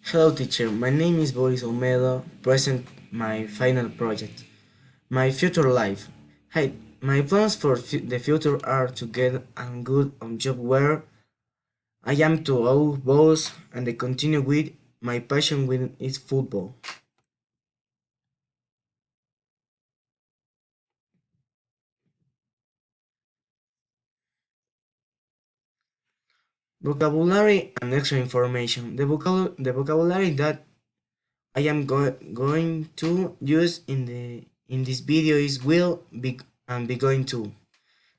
Hello teacher, my name is Boris Olmedo, present my final project, my future life. Hey, my plans for the future are to get a good job where I am to own boss and to continue with my passion with is football. Vocabulary and extra information. The vocabulary that I am going to use in this video is will be and be going to.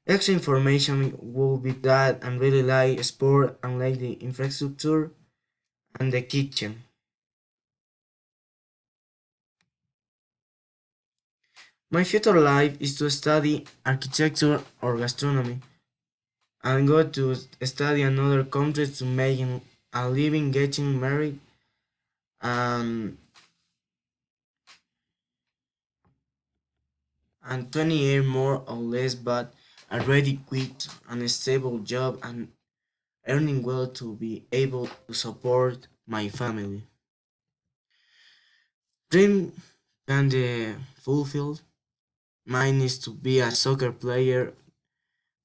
Extra information will be that and really like sport and like the infrastructure and the kitchen. My future life is to study architecture or gastronomy and go to study another country to make a living getting married and 20 years more or less but already quit an stable job and earning well to be able to support my family. Dream can be fulfilled. Mine is to be a soccer player,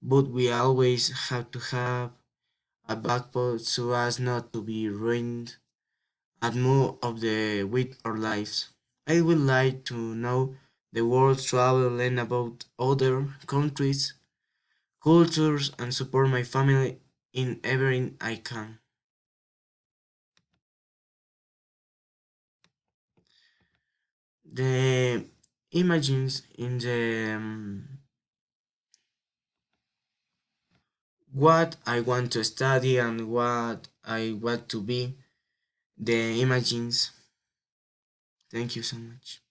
but we always have to have a backbone so as not to be ruined at more of the with our lives. I would like to know the world, travel, learn about other countries, cultures, and support my family in everything I can. The images in the what I want to study and what I want to be, the images. Thank you so much.